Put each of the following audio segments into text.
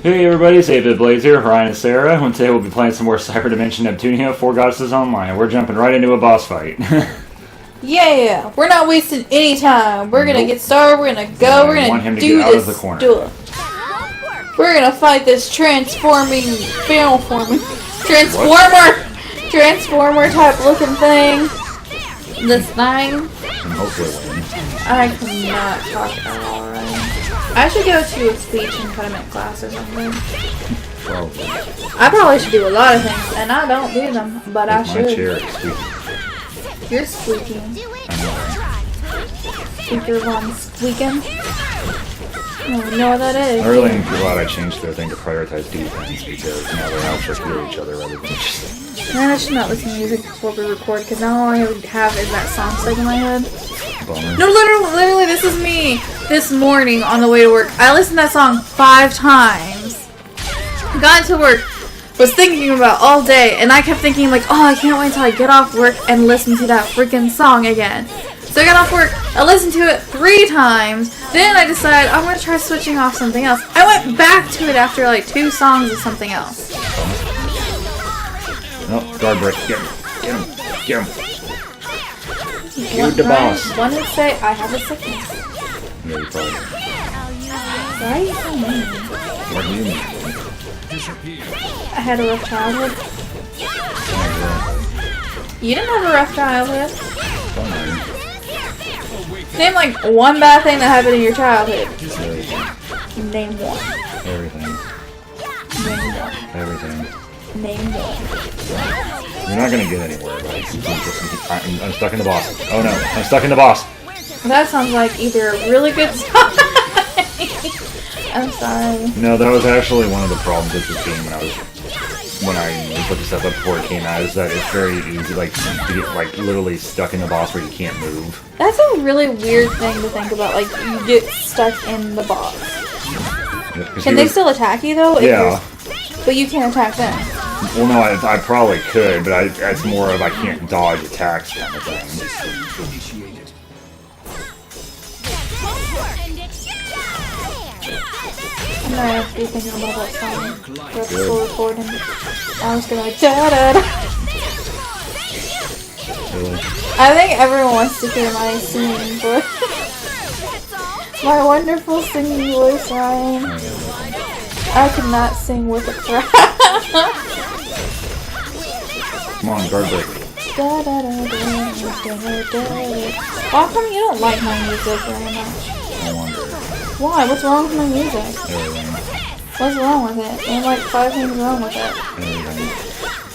Hey everybody, it's 8-Bit Blades here, Ryan and Sarah, and today we'll be playing some more Cyberdimension Neptunia, 4 Goddesses Online. We're jumping right into a boss fight. Yeah, we're not wasting any time. We're gonna get started, we're gonna go, we're gonna do this stuff. We're gonna fight this transformer type looking thing. This thing. And hopefully win. I cannot talk at all right. I should go to a speech impediment class or something. Probably. I probably should do a lot of things, and I don't do them, but I should. My chair is squeaking. You're squeaking. I know. Speaker one squeaking. I don't even know what that is. I really am glad I changed their thing to prioritize defense because now they're out to heal each other rather than just... Man, I should not listen to music before we record because now all I have is that song stuck in my head. Bummer. No, literally, this is me. This morning on the way to work, I listened to that song 5 times. Got into work, was thinking about all day, and I kept thinking like, oh, I can't wait until I get off work and listen to that freaking song again. So I got off work, I listened to it 3 times, then I decided I'm going to try switching off something else. I went back to it after like 2 songs of something else. No, guard break. Get him. Get him. Shoot the boss. One would say I have a sickness. Yeah, you probably. Why are you so mean? What do you mean? I had a rough childhood. You didn't have a rough childhood. Name like one bad thing that happened in your childhood. Name one. Everything. Name one. Everything. Name one. You're not gonna get anywhere, but I'm stuck in the boss. Oh no, I'm stuck in the boss. That sounds like either a really good song. I'm sorry. No, that was actually one of the problems with this game when I put this stuff up before it came out, is that it's very easy, like, to get, like, literally stuck in the boss where you can't move. That's a really weird thing to think about, like, you get stuck in the boss. Yeah, Can they still attack you, though? Yeah. But you can't attack them. Well, no, I probably could, but it's more of I can't dodge attacks kind of thing. I'm gonna have to be thinking about that song for the full recording. I was gonna like da-da-da. Really? I think everyone wants to hear my singing voice. My wonderful singing voice, Ryan. I cannot sing with a crowd. Come on, guard break. How come you don't like my music very much? I wonder. Why? What's wrong with my music? Everything. What's wrong with it? There's like 5 things wrong with it. Everything.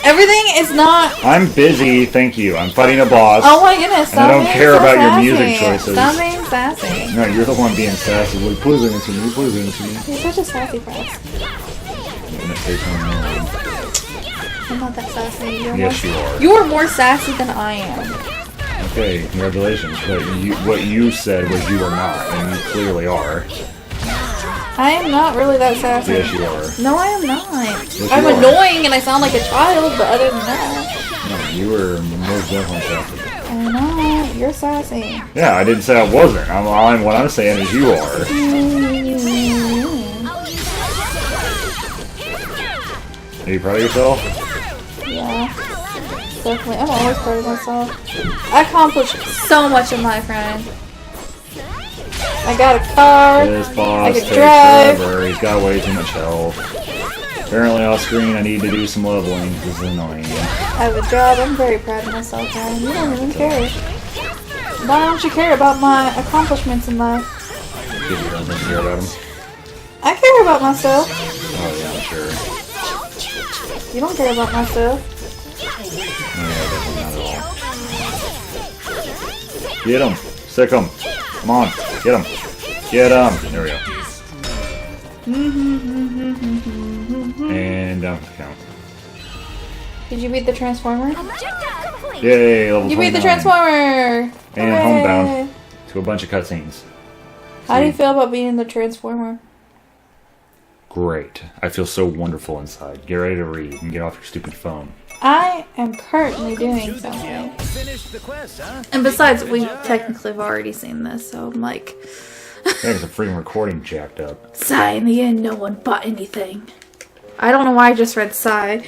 Everything is not... I'm busy, thank you. I'm fighting a boss. Oh my goodness, and I don't care about your music choices. Stop being sassy. No, you're the one being sassy. Like, please listen to me, please listen to me. You're such a sassy press. I'm not that sassy. Yes, you are. You are more sassy than I am. Okay, congratulations. But what you said was you are not, and you clearly are. I am not really that sassy. Yes, you are. No, I am not. Yes, I'm you are. annoying and I sound like a child, but other than that... No, you were most definitely sassy. I know, you're sassy. Yeah, I didn't say I wasn't. What I'm saying is you are. Are you proud of yourself? Yeah. Definitely. I'm always proud of myself. I accomplished so much in life, Ryan. I got a car. This boss I takes can drive. forever. He's got way too much health. Apparently off screen I need to do some leveling. This is annoying. I have a job. I'm very proud of myself, Ryan. You don't even care. Why don't you care about my accomplishments in life? Because you don't care about them? I care about myself. Oh yeah, I'm sure. You don't care about myself. Yeah, definitely not at all. Get him! Sick him! Come on! Get him! Get him! There we go. And count. Did you beat the Transformer? Yay! Level 29. You beat the Transformer! And Hooray! homebound to a bunch of cutscenes. How do you feel about beating the Transformer? Great. I feel so wonderful inside. Get ready to read and get off your stupid phone. I am currently doing something. And besides, we technically have already seen this, so I'm like... There's a freaking recording jacked up. Sigh, in the end, no one bought anything. I don't know why I just read sigh.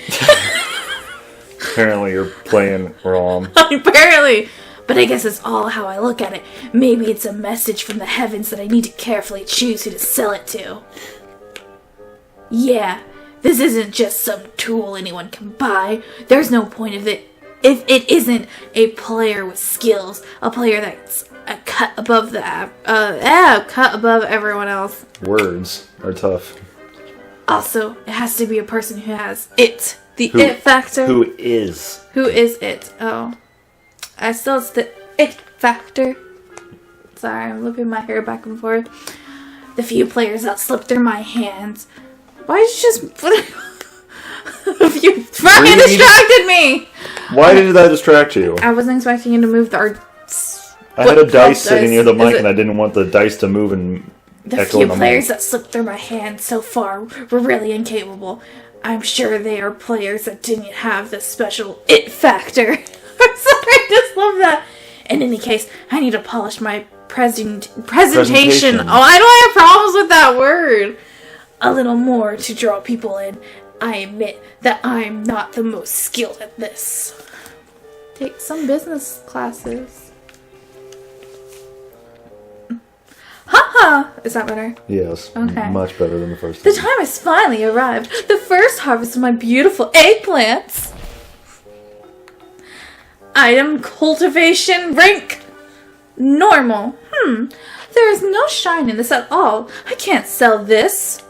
Apparently you're playing wrong. Apparently. But I guess it's all how I look at it. Maybe it's a message from the heavens that I need to carefully choose who to sell it to. Yeah, this isn't just some tool anyone can buy. There's no point of it if it isn't a player with skills. A player that's a cut above cut above everyone else. Words are tough. Also, it has to be a person who has it. The it factor. Who is it? Oh. It's the it factor. Sorry, I'm looping my hair back and forth. The few players that slip through my hands. Why did you just put it? Brian distracted me! Why did that distract you? I wasn't expecting you to move the I had a dice sitting near the mic and I didn't want the dice to move and the few players that slipped through my hands so far were really incapable. I'm sure they are players that didn't have the special it factor. I'm sorry, I just love that. In any case, I need to polish my presentation. Oh, I don't have problems with that word. A little more to draw people in. I admit that I'm not the most skilled at this. Take some business classes. Haha! Is that better? Yes. Okay. Much better than the first time. The time has finally arrived. The first harvest of my beautiful eggplants. Item cultivation rank normal. There is no shine in this at all. I can't sell this.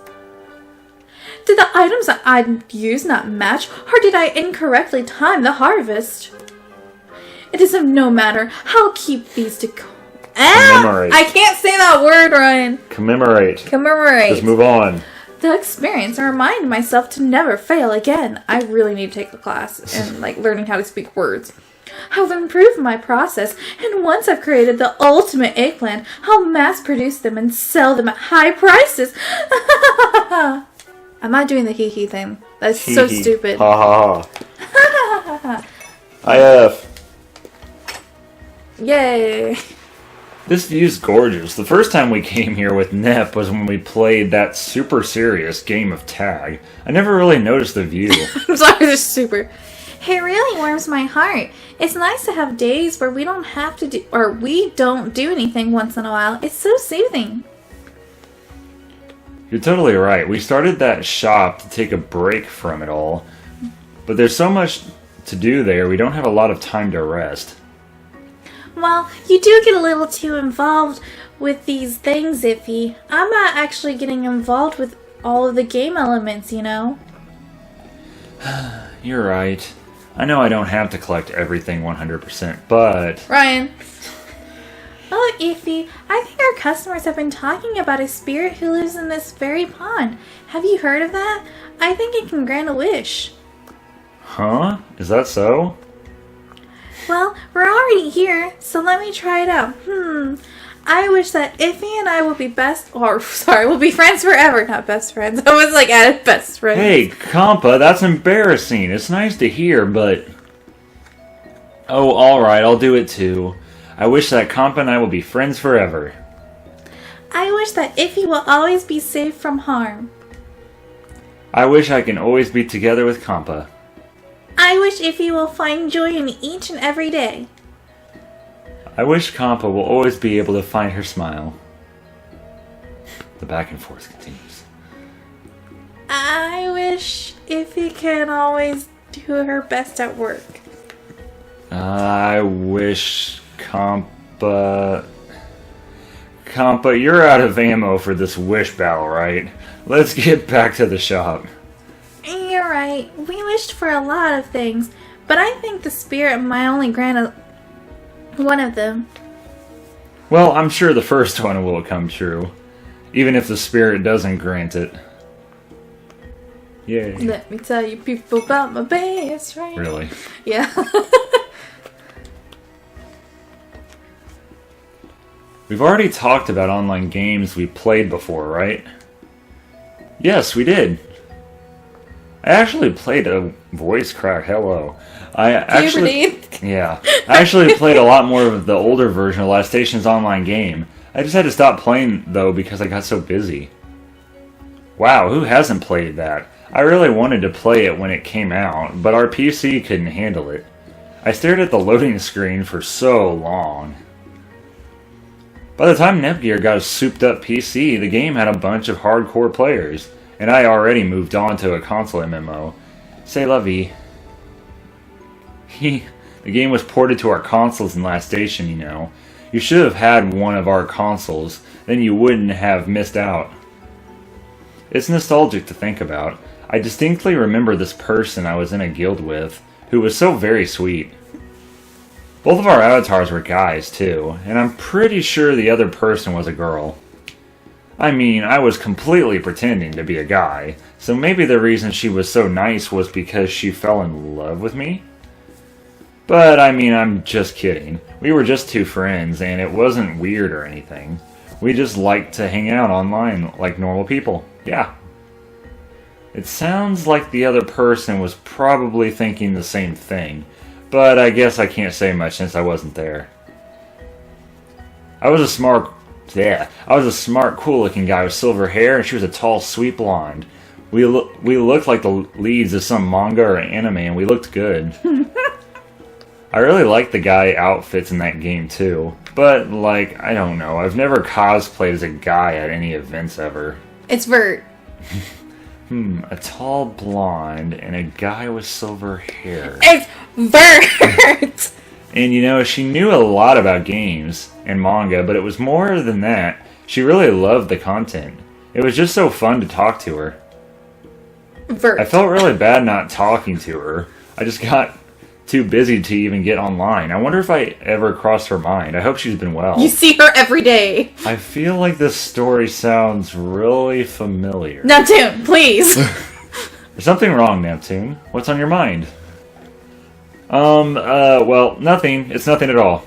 Did the items that I used not match, or did I incorrectly time the harvest? It is of no matter. I'll keep these to commemorate. I can't say that word, Ryan. Commemorate. Just move on. The experience and remind myself to never fail again. I really need to take the class and learning how to speak words. I've improved my process, and once I've created the ultimate eggplant, I'll mass produce them and sell them at high prices. I'm not doing the hee-hee thing. That's so stupid. Ha ha ha. IF. Yay. This view's gorgeous. The first time we came here with Nep was when we played that super serious game of tag. I never really noticed the view. I'm sorry, this is super. It really warms my heart. It's nice to have days where we don't have to do, or we don't do anything once in a while. It's so soothing. You're totally right. We started that shop to take a break from it all. But there's so much to do there, we don't have a lot of time to rest. Well, you do get a little too involved with these things, Iffy. I'm not actually getting involved with all of the game elements, you know? You're right. I know I don't have to collect everything 100%, but... Ryan. Oh, Iffy, I think our customers have been talking about a spirit who lives in this very pond. Have you heard of that? I think it can grant a wish. Huh? Is that so? Well, we're already here, so let me try it out. I wish that Iffy and I will be we'll be friends forever, not best friends. I was added best friends. Hey, Compa, that's embarrassing. It's nice to hear, but... Oh, alright, I'll do it too. I wish that Compa and I will be friends forever. I wish that Iffy will always be safe from harm. I wish I can always be together with Compa. I wish Iffy will find joy in each and every day. I wish Compa will always be able to find her smile. The back and forth continues. I wish Iffy can always do her best at work. I wish Compa, you're out of ammo for this wish battle, right? Let's get back to the shop. You're right. We wished for a lot of things, but I think the spirit might only grant one of them. Well, I'm sure the first one will come true, even if the spirit doesn't grant it. Yay. Let me tell you people about my best friend. Really? Yeah. We've already talked about online games we played before, right? Yes, we did. I actually played a voice crack. Hello. I actually played a lot more of the older version of Last Station's online game. I just had to stop playing, though, because I got so busy. Wow, who hasn't played that? I really wanted to play it when it came out, but our PC couldn't handle it. I stared at the loading screen for so long. By the time Netgear got a souped-up PC, the game had a bunch of hardcore players, and I already moved on to a console MMO. C'est la vie. The game was ported to our consoles in Last Station, you know. You should have had one of our consoles, then you wouldn't have missed out. It's nostalgic to think about. I distinctly remember this person I was in a guild with, who was so very sweet. Both of our avatars were guys, too, and I'm pretty sure the other person was a girl. I mean, I was completely pretending to be a guy, so maybe the reason she was so nice was because she fell in love with me? But, I mean, I'm just kidding. We were just two friends, and it wasn't weird or anything. We just liked to hang out online like normal people. Yeah. It sounds like the other person was probably thinking the same thing, but I guess I can't say much since I wasn't there. I was a smart, cool-looking guy with silver hair, and she was a tall, sweet blonde. We looked like the leads of some manga or anime, and we looked good. I really liked the guy outfits in that game too, but like, I don't know, I've never cosplayed as a guy at any events ever. It's Vert. A tall blonde and a guy with silver hair. It's Vert! And you know, she knew a lot about games and manga, but it was more than that. She really loved the content. It was just so fun to talk to her. Vert. I felt really bad not talking to her. I just got too busy to even get online. I wonder if I ever crossed her mind. I hope she's been well. You see her every day. I feel like this story sounds really familiar. Neptune, please. There's something wrong, Neptune. What's on your mind? Well, nothing. It's nothing at all.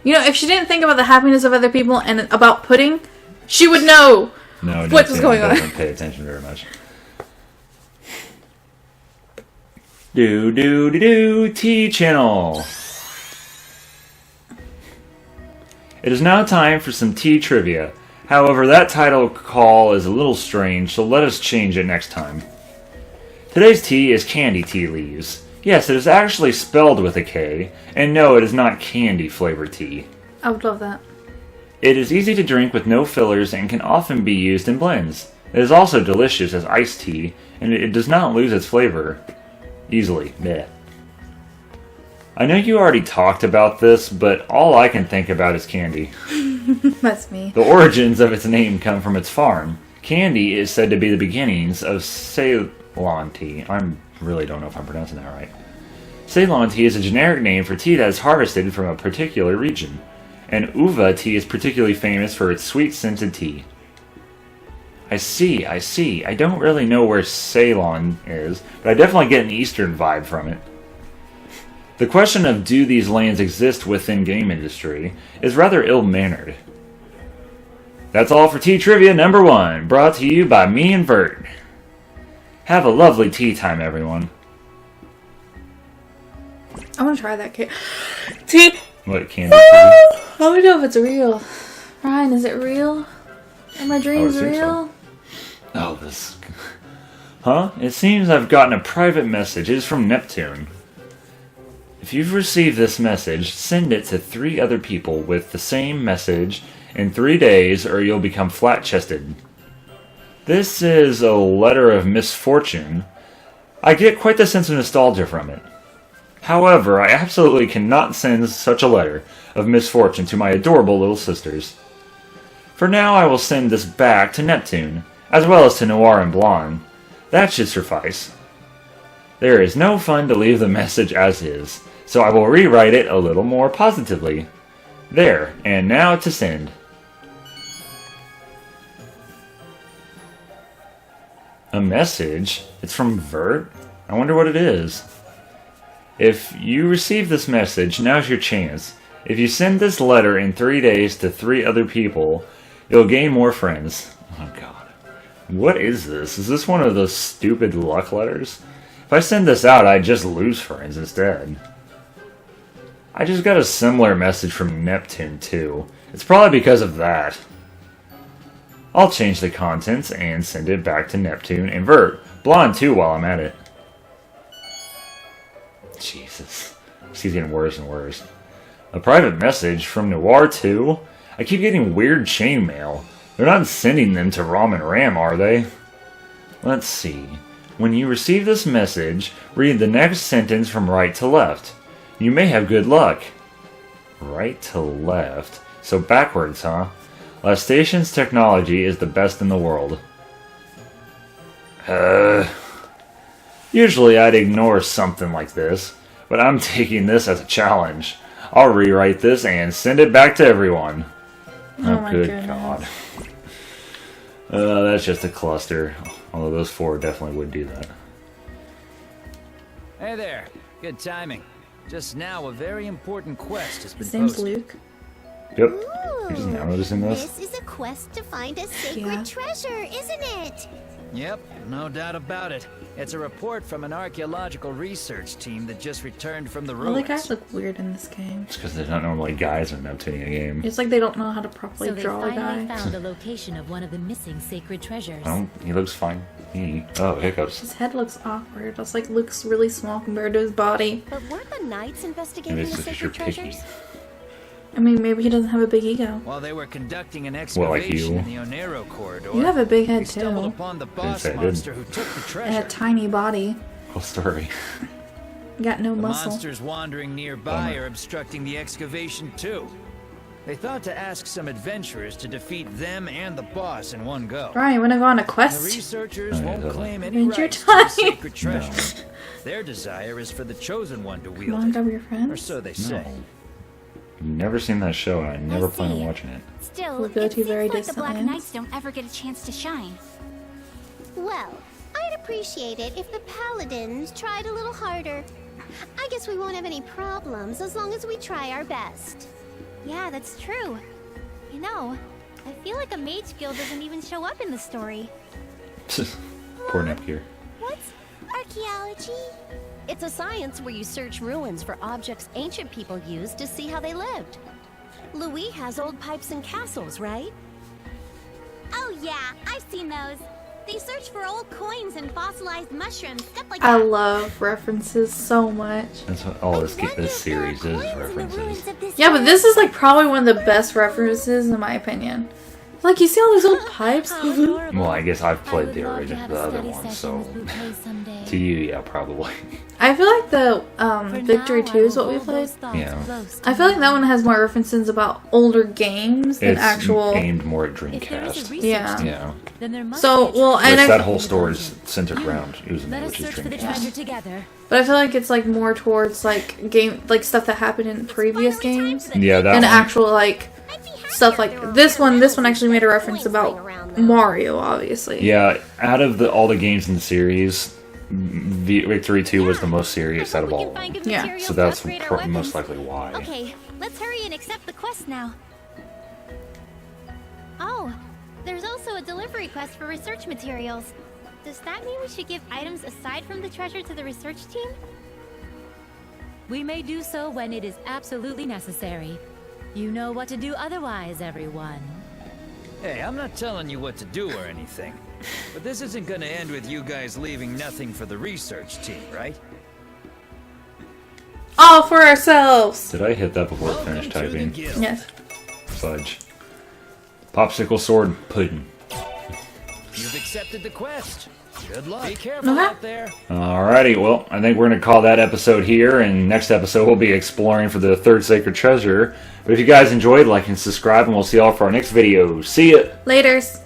You know, if she didn't think about the happiness of other people and about pudding, she would know what's going on. Doesn't pay attention very much. Tea channel. It is now time for some tea trivia. However, that title call is a little strange, so let us change it next time. Today's tea is candy tea leaves. Yes, it is actually spelled with a K, and no, it is not candy flavored tea. I would love that. It is easy to drink with no fillers and can often be used in blends. It is also delicious as iced tea, and it does not lose its flavor easily. Bleh. I know you already talked about this, but all I can think about is candy. That's me. The origins of its name come from its farm. Candy is said to be the beginnings of Ceylon tea. I really don't know if I'm pronouncing that right. Ceylon tea is a generic name for tea that is harvested from a particular region. And uva tea is particularly famous for its sweet scented tea. I see. I don't really know where Ceylon is, but I definitely get an Eastern vibe from it. The question of do these lands exist within game industry is rather ill-mannered. That's all for Tea Trivia number 1, brought to you by me and Vert. Have a lovely tea time, everyone. I want to try that cake. Tea. What candy? I don't know if it's real. Ryan, is it real? Are my dreams real? So. Oh, this... Huh? It seems I've gotten a private message. It is from Neptune. If you've received this message, send it to 3 other people with the same message in 3 days or you'll become flat-chested. This is a letter of misfortune. I get quite the sense of nostalgia from it. However, I absolutely cannot send such a letter of misfortune to my adorable little sisters. For now, I will send this back to Neptune, as well as to Noir and Blonde. That should suffice. There is no fun to leave the message as is, so I will rewrite it a little more positively. There, and now to send. A message? It's from Vert? I wonder what it is. If you receive this message, now's your chance. If you send this letter in 3 days to 3 other people, you'll gain more friends. Oh god. What is this? Is this one of those stupid luck letters? If I send this out, I just lose friends instead. I just got a similar message from Neptune too. It's probably because of that. I'll change the contents and send it back to Neptune and Vert. Blonde too while I'm at it. Jesus. She's getting worse and worse. A private message from Noir too? I keep getting weird chain mail. They're not sending them to Rom and Ram, are they? Let's see. When you receive this message, read the next sentence from right to left. You may have good luck. Right to left? So backwards, huh? Lastation's technology is the best in the world. Usually I'd ignore something like this, but I'm taking this as a challenge. I'll rewrite this and send it back to everyone. Oh my good goodness. God. That's just a cluster. Although those four definitely would do that. Hey there. Good timing. Just now, a very important quest has been His name's posted. Luke. Yep. You're just now noticing this? This is a quest to find a sacred Yeah. treasure, isn't it? Yep, no doubt about it. It's a report from an archaeological research team that just returned from the All ruins. the guys look weird in this game. It's because there's not normally guys in Neptunia game. It's like they don't know how to properly So they draw a finally guy. found the location of one of the missing sacred treasures. He looks fine. Oh, hiccups. His head looks awkward. It's like looks really small compared to his body. But weren't the knights investigating Maybe the it's because you're sacred picky. treasures? I mean, maybe he doesn't have a big ego. While they were conducting an Well, like excavation you. in the Onero corridor, You have a big they head stumbled too. upon the boss say I did. monster who took the And treasure. a tiny body. Cool story. You got no The muscle. monsters wandering nearby are obstructing the excavation too. They thought to ask some adventurers to defeat them and the boss in one go. Brian, you wanna go on a The quest? researchers Oh, yeah, won't totally. claim any Adventure rights to the time. sacred treasure. Their desire is for the chosen one to Come wield on, it. grab your Or friends. so they say. No. Never seen that show, and I never plan on see. watching it. Still, We'll go it to seems very like the distant Black lands. Knights don't ever get a chance to shine. Well, I'd appreciate it if the Paladins tried a little harder. I guess we won't have any problems as long as we try our best. Yeah, that's true. You know, I feel like a mage guild doesn't even show up in the story. Poor Nepgear. What's archaeology? It's a science where you search ruins for objects ancient people used to see how they lived. Louis has old pipes and castles, right? Oh yeah, I've seen those. They search for old coins and fossilized mushrooms, stuff like I that. love references so much. That's what all this series is, references. Yeah, but this is like probably one of the best references in my opinion. Like you see all those old pipes. Well, I guess I've I played would the love to original, have the a other study one, session so with Bouquet someday. to you, yeah, probably. I feel like the For Victory now, 2 is I what will we hold played. those thoughts Yeah. close to I feel like my that one heart. has more references about older games than It's actual. aimed more at If there is a Dreamcast. research Yeah. team, Yeah. then there must So, be a well, treasure. and But I- that whole story is centered around using Let it, us which is search for the Dreamcast. treasure together. But I feel like it's like more towards like game, like stuff that happened in previous games, Yeah, that and one. actual like I'd be happier stuff if like there were this one. more This one medals actually made a instead of reference coins about laying around, though. Mario, obviously. Yeah, out of all the games in the series, Victory 2 was the most serious out of We all can of them. find good Yeah. materials So to that's upgrade our most weapons. likely why. Okay, let's hurry and accept the quest now. Oh, there's also a delivery quest for research materials. Does that mean we should give items aside from the treasure to the research team? We may do so when it is absolutely necessary. You know what to do otherwise, everyone. Hey, I'm not telling you what to do or anything. But this isn't gonna end with you guys leaving nothing for the research team, right? All for ourselves. Did I hit that before I finished Welcome to the typing? guild. Yes. Fudge. Popsicle sword pudding. You've accepted the quest. Good luck. Be careful Okay. out there. Alrighty, well, I think we're going to call that episode here, and next episode we'll be exploring for the third sacred treasure. But if you guys enjoyed, like and subscribe, and we'll see y'all for our next video. See ya! Laters.